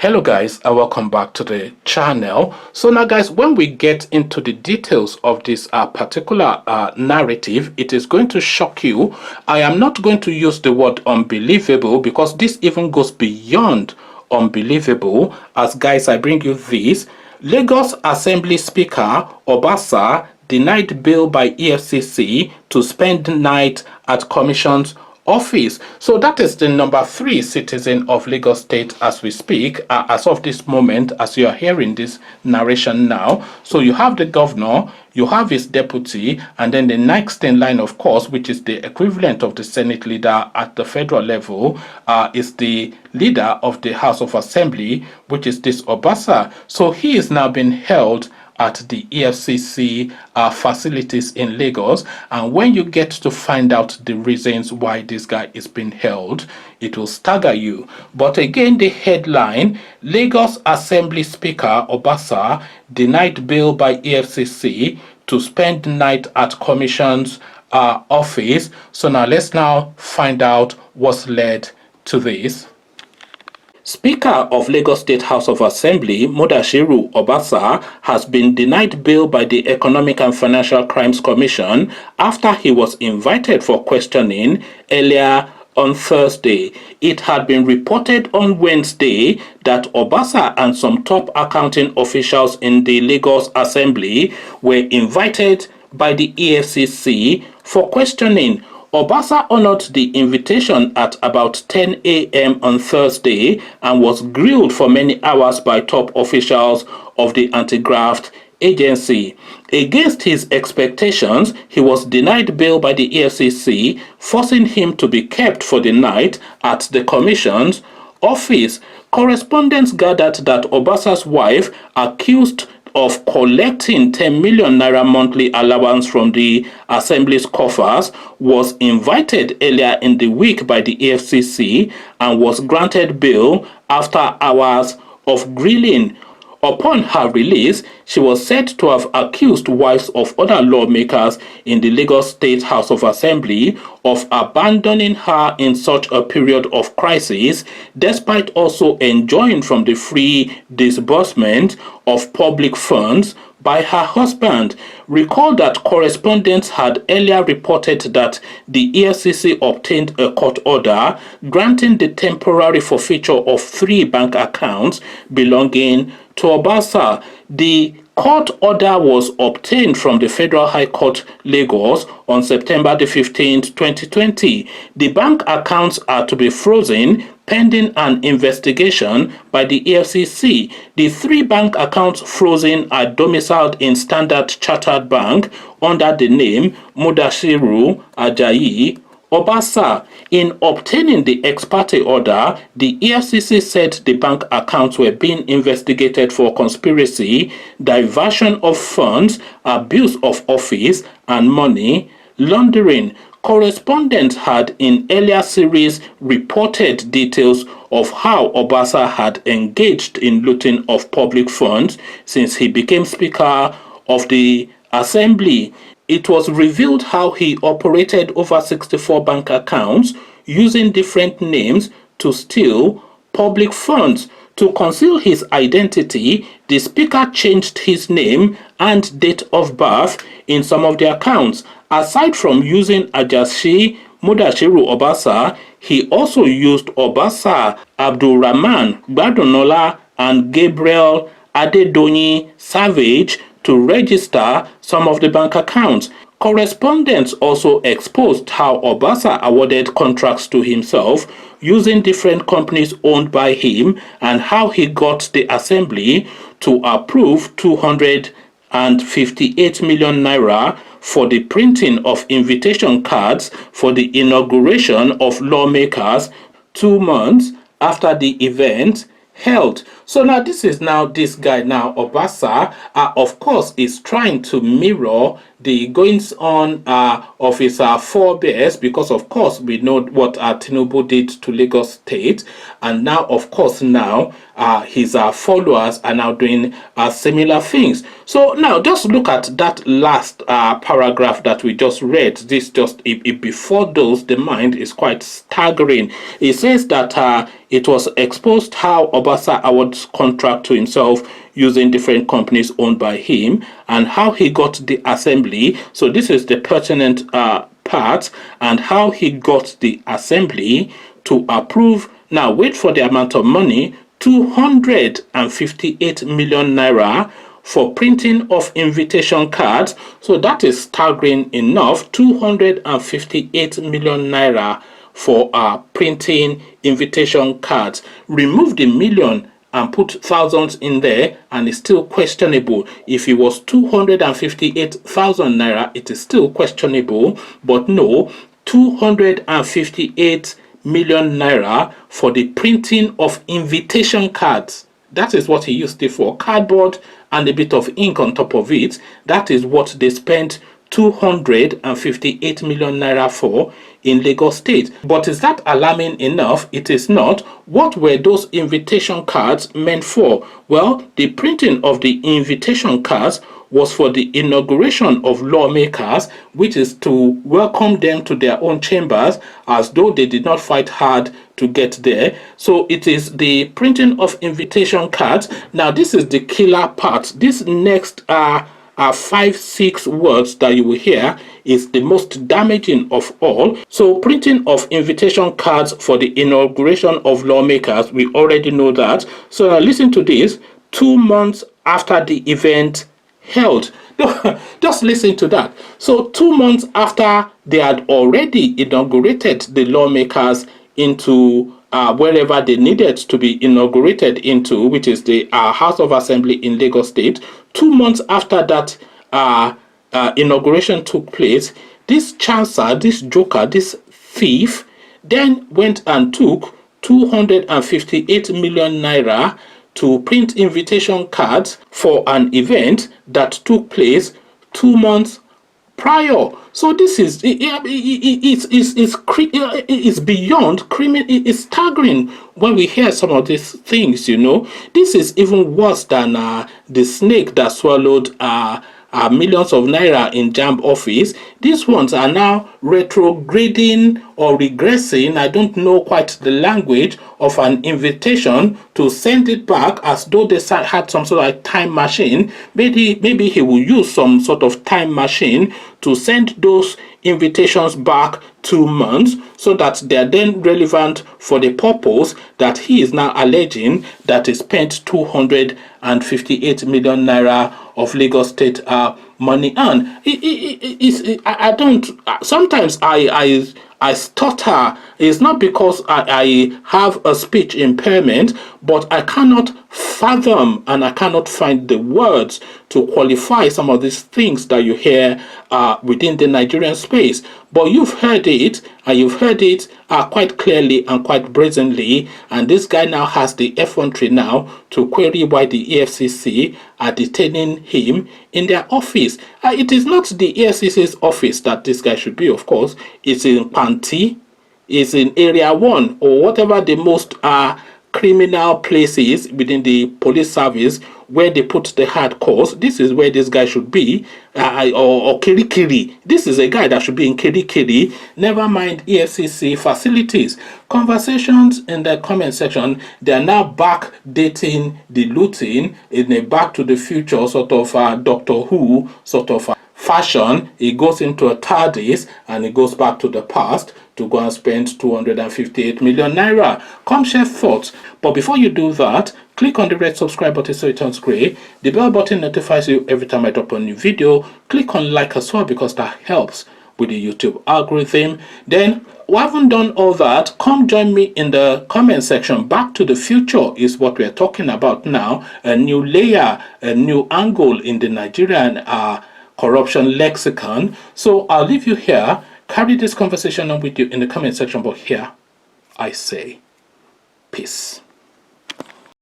Hello guys, and welcome back to the channel. So now guys, when we get into the details of this particular narrative, it is going to shock you. I am not going to use the word unbelievable because this even goes beyond unbelievable. As guys, I bring you this. Lagos Assembly Speaker Obasa denied bail by Efcc to spend night at Commission's office. So that is the number 3 citizen of Lagos State as we speak, as of this moment, as you are hearing this narration now. So you have the governor, you have his deputy, and then the next in line, of course, which is the equivalent of the Senate leader at the federal level, is the leader of the House of Assembly, which is this Obasa. So he is now being held at the Efcc facilities in Lagos, and when you get to find out the reasons why this guy is being held, it will stagger you. But again, the headline: Lagos Assembly Speaker Obasa denied bail by Efcc to spend night at Commission's office. So let's now find out what's led to this. Speaker of Lagos State House of Assembly Mudashiru Obasa has been denied bail by the Economic and Financial Crimes Commission after he was invited for questioning earlier on Thursday. It had been reported on Wednesday that Obasa and some top accounting officials in the Lagos Assembly were invited by the EFCC for questioning. Obasa honored the invitation at about 10 a.m. on Thursday and was grilled for many hours by top officials of the anti-graft agency. Against his expectations, he was denied bail by the EFCC, forcing him to be kept for the night at the Commission's office. Correspondents gathered that Obasa's wife, accused of collecting 10 million naira monthly allowance from the Assembly's coffers, was invited earlier in the week by the EFCC and was granted bail after hours of grilling. Upon her release, she was said to have accused wives of other lawmakers in the Lagos State House of Assembly of abandoning her in such a period of crisis, despite also enjoying from the free disbursement of public funds by her husband. Recall that correspondents had earlier reported that the EFCC obtained a court order granting the temporary forfeiture of 3 bank accounts belonging to Obasa. The court order was obtained from the Federal High Court, Lagos, on September the 15th, 2020. The bank accounts are to be frozen pending an investigation by the EFCC. The 3 bank accounts frozen are domiciled in Standard Chartered Bank under the name Mudashiru Ajayi Obasa. In obtaining the ex parte order, the EFCC said the bank accounts were being investigated for conspiracy, diversion of funds, abuse of office, and money laundering. Correspondents had in earlier series reported details of how Obasa had engaged in looting of public funds since he became Speaker of the Assembly. It was revealed how he operated over 64 bank accounts using different names to steal public funds. To conceal his identity, the speaker changed his name and date of birth in some of the accounts. Aside from using Ajashi Mudashiru Obasa, he also used Obasa Abdulrahman Gbadonola and Gabriel Adedonyi Savage to register some of the bank accounts. Correspondents also exposed how Obasa awarded contracts to himself using different companies owned by him and how he got the Assembly to approve 258 million naira for the printing of invitation cards for the inauguration of lawmakers 2 months after the event held. So now this is now this guy now Obasa of course is trying to mirror the goings on of his forebears, because of course we know what Tinubu did to Lagos State, and now of course now his followers are now doing similar things. So now just look at that last paragraph that we just read. This just it befuddles the mind. Is quite staggering. It says that it was exposed how Obasa awards contract to himself using different companies owned by him, and how he got the assembly. So this is the pertinent part, and how he got the assembly to approve. Now wait for the amount of money: 258 million naira for printing of invitation cards. So that is staggering enough. 258 million naira for printing invitation cards. Remove the million and put thousands in there, and it's still questionable. If it was 258,000 naira, it is still questionable. But no, 258 million naira for the printing of invitation cards. That is what he used it for. Cardboard and a bit of ink on top of it. That is what they spent 258 million naira for in Lagos State. But is that alarming enough? It is not. What were those invitation cards meant for? Well, the printing of the invitation cards was for the inauguration of lawmakers, which is to welcome them to their own chambers, as though they did not fight hard to get there. So it is the printing of invitation cards. Now this is the killer part. This next 5-6 words that you will hear is the most damaging of all. So printing of invitation cards for the inauguration of lawmakers, we already know that. So now listen to this. 2 months after the event held. Just listen to that. So 2 months after they had already inaugurated the lawmakers into wherever they needed to be inaugurated into, which is the House of Assembly in Lagos State. 2 months after that inauguration took place, this chancer, this joker, this thief, then went and took 258 million naira to print invitation cards for an event that took place 2 months prior. So this is it's beyond criminal. It's staggering when we hear some of these things. This is even worse than the snake that swallowed millions of naira in JAMB office. These ones are now retrograding or regressing. I don't know quite the language of an invitation to send it back, as though they had some sort of time machine. Maybe he will use some sort of time machine to send those invitations back 2 months, so that they are then relevant for the purpose that he is now alleging that he spent 258 million naira of Lagos State money on. I don't. Sometimes I stutter. It's not because I have a speech impairment, but I cannot fathom and I cannot find the words to qualify some of these things that you hear within the Nigerian space. But you've heard it, and you've heard it quite clearly and quite brazenly. And this guy now has the effrontery now to query why the EFCC are detaining him in their office. It is not the EFCC's office that this guy should be, of course. It's in Panti, it's in Area 1, or whatever the most criminal places within the police service where they put the hardcores. This is where this guy should be, or Kirikiri. This is a guy that should be in Kirikiri. Never mind EFCC facilities. Conversations in the comment section, they are now back dating the looting in a Back to the Future sort of Doctor Who sort of fashion. He goes into a TARDIS and he goes back to the past to go and spend 258 million naira. Come share thoughts. But before you do that, click on the red subscribe button so it turns gray. The bell button notifies you every time I drop a new video. Click on like as well, because that helps with the YouTube algorithm. Then, we haven't done all that. Come join me in the comment section. Back to the Future is what we're talking about now. A new layer, a new angle in the Nigerian corruption lexicon. So I'll leave you here. Carry this conversation on with you in the comment section. But here I say peace.